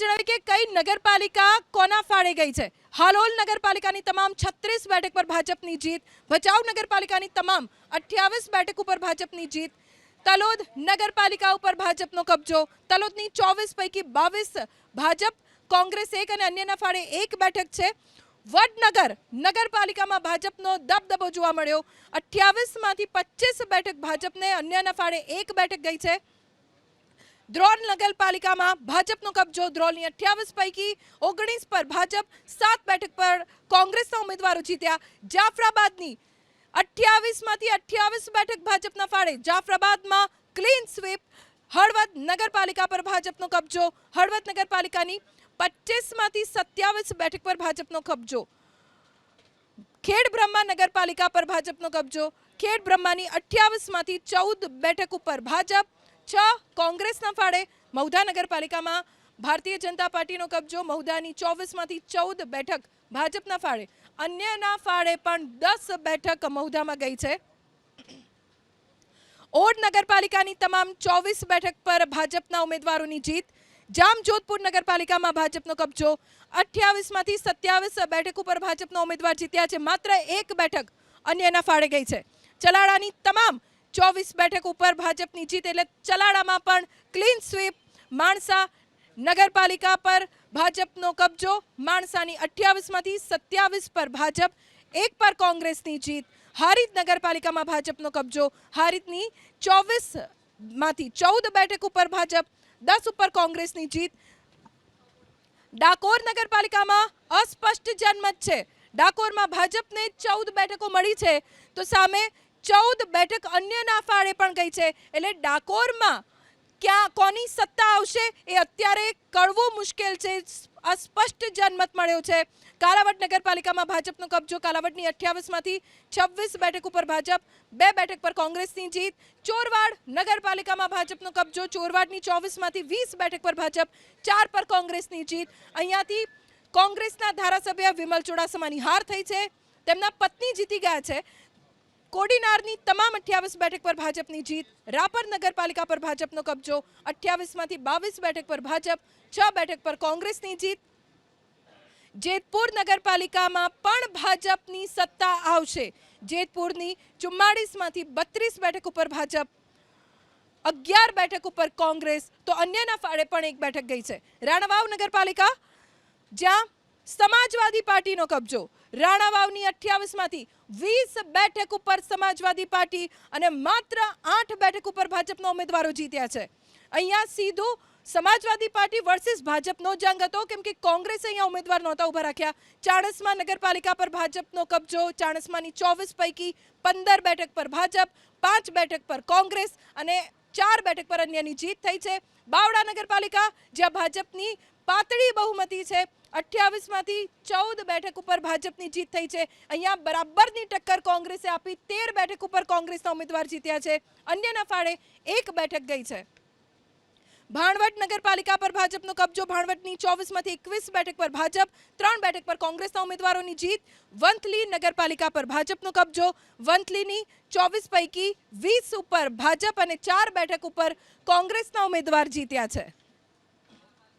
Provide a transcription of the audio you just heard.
જણાવી કે કઈ નગરપાલિકા કોના ફાળે ગઈ છે। હાલોલ નગરપાલિકાની તમામ 36 બેઠક પર ભાજપની જીત। ભચાઉ નગરપાલિકાની તમામ 28 બેઠક ઉપર ભાજપની જીત। તલોદ નગરપાલિકા ઉપર ભાજપનો કબજો। તલોદની 24 પૈકી 22 ભાજપ, કોંગ્રેસ 1 અને અન્યના ફાળે 1 બેઠક છે। વડનગર નગરપાલિકામાં ભાજપનો દબદબો જોવા મળ્યો। 28 માંથી 25 બેઠક ભાજપને, અન્યના ફાળે 1 બેઠક ગઈ છે। દ્રોલ નગરપાલિકામાં ભાજપનો કબજો। દ્રોલની 28 પૈકી 19 પર ભાજપ, 7 બેઠક પર કોંગ્રેસના ઉમેદવારો જીત્યા। જાફરાબાદની 28 માંથી 28 બેઠક ભાજપના ફાળે। જાફરાબાદમાં ક્લીન સ્વીપ। હળવદ નગરપાલિકા પર ભાજપનો કબજો। હળવદ નગરપાલિકાની 25 માંથી 27 બેઠક પર ભાજપનો કબજો। ખેડબ્રહ્મા નગરપાલિકા પર ભાજપનો કબજો। ખેડબ્રહ્માની 28 માંથી 14 બેઠક ઉપર ભાજપ, 6 કોંગ્રેસના ફાળે। મહુધા નગરપાલિકામાં ભારતીય જનતા પાર્ટીનો કબજો। મહુધાની 24 માંથી 14 બેઠક ભાજપના ફાળે, અન્યના ફાળે પણ 10 બેઠક મહુધામાં ગઈ છે। ઓડ નગરપાલિકાની તમામ 24 બેઠક પર ભાજપના ઉમેદવારોની જીત। જામજોધપુર નગરપાલિકામાં ભાજપનો કબજો। 28 માંથી 27 બેઠક ઉપર ભાજપના ઉમેદવાર જીત્યા છે। માત્ર 1 બેઠક અન્યના ફાળે ગઈ છે। ચલાડાની તમામ 24 બેઠક ઉપર ભાજપની જીત, એટલે ચલાડામાં પણ ક્લીન સ્વીપ। માણસા નગરપાલિકા પર ભાજપનો કબજો। માણસાની 28 માંથી 27 પર ભાજપ, 1 પર કોંગ્રેસની જીત। હારીજ નગરપાલિકામાં ભાજપનો કબજો। હારીજની 24 માંથી 14 બેઠક ઉપર ભાજપ, 10 ઉપર કોંગ્રેસની જીત। ડાકોર નગરપાલિકામાં અસ્પષ્ટ જનમત છે। ડાકોરમાં ભાજપને 14 બેઠકો મળી છે, તો સામે 14 બેઠક અન્યના ફાળે પણ ગઈ છે। એટલે ડાકોરમાં ક્યાં કોની સત્તા આવશે એ અત્યારે કળવું મુશ્કેલ છે। અસ્પષ્ટ જનમત મળ્યો છે। કાલાવડ નગરપાલિકામાં ભાજપનો કબજો। કાલાવડની 28 માંથી 26 બેઠક ઉપર ભાજપ, 2 બેઠક પર કોંગ્રેસની જીત। ચોરવાડ નગરપાલિકામાં ભાજપનો કબજો। ચોરવાડની 24 માંથી 20 બેઠક પર ભાજપ, 4 પર કોંગ્રેસની જીત। અહીંયાથી કોંગ્રેસના ધારાસભ્ય વિમલ ચુડાસમાની હાર થઈ છે, તેમના પત્ની જીતી ગયા છે। કોડીનારની તમામ 28 બેઠક પર ભાજપની જીત। રાપર નગરપાલિકા પર ભાજપનો કબજો। 28 માંથી 22 બેઠક પર ભાજપ, 6 બેઠક પર કોંગ્રેસની જીત। જેતપુર નગરપાલિકામાં પણ ભાજપની સત્તા આવશે। જેતપુરની 44 માંથી 32 બેઠક ઉપર ભાજપ, 11 બેઠક ઉપર કોંગ્રેસ, તો અન્યના ફાળે પણ 1 બેઠક ગઈ છે। રાણાવાવ નગરપાલિકા, જ્યાં સમાજવાદી પાર્ટીનો કબજો। રાણાવાવની 28 માંથી 20 બેઠક ઉપર સમાજવાદી પાર્ટી અને માત્ર 8 બેઠક ઉપર ભાજપના ઉમેદવારો જીત્યા છે। અહીંયા સીધું સમાજવાદી પાર્ટી વર્સિસ ભાજપનો જંગ હતો, કેમ કે કોંગ્રેસે અહીંયા ઉમેદવાર નહોતા ઊભા રાખ્યા। ચાણસ્મા નગરપાલિકા પર ભાજપનો કબજો। ચાણસ્માની 24 પૈકી 15 બેઠક પર ભાજપ, 5 બેઠક પર કોંગ્રેસ અને 4 બેઠક પર અન્યની જીત થઈ છે। બાવડા નગરપાલિકા, જ્યાં ભાજપની પાતળી બહુમતી છે। 28 માંથી 14 બેઠક ઉપર ભાજપની જીત થઈ છે। અહીંયા બરાબરની ટક્કર કોંગ્રેસે આપી। 13 બેઠક ઉપર કોંગ્રેસના ઉમેદવાર જીત્યા છે, અન્યના ફાળે 1 બેઠક ગઈ છે। ભાણવડ નગરપાલિકા પર ભાજપનો કબજો। ભાણવડની 24 માંથી 21 બેઠક પર ભાજપ, 3 બેઠક પર કોંગ્રેસના ઉમેદવારોની જીત। વંથલી નગરપાલિકા પર ભાજપનો કબજો। વંથલીની 24 પૈકી 20 ઉપર ભાજપ અને 4 બેઠક ઉપર કોંગ્રેસના ઉમેદવાર જીત્યા છે।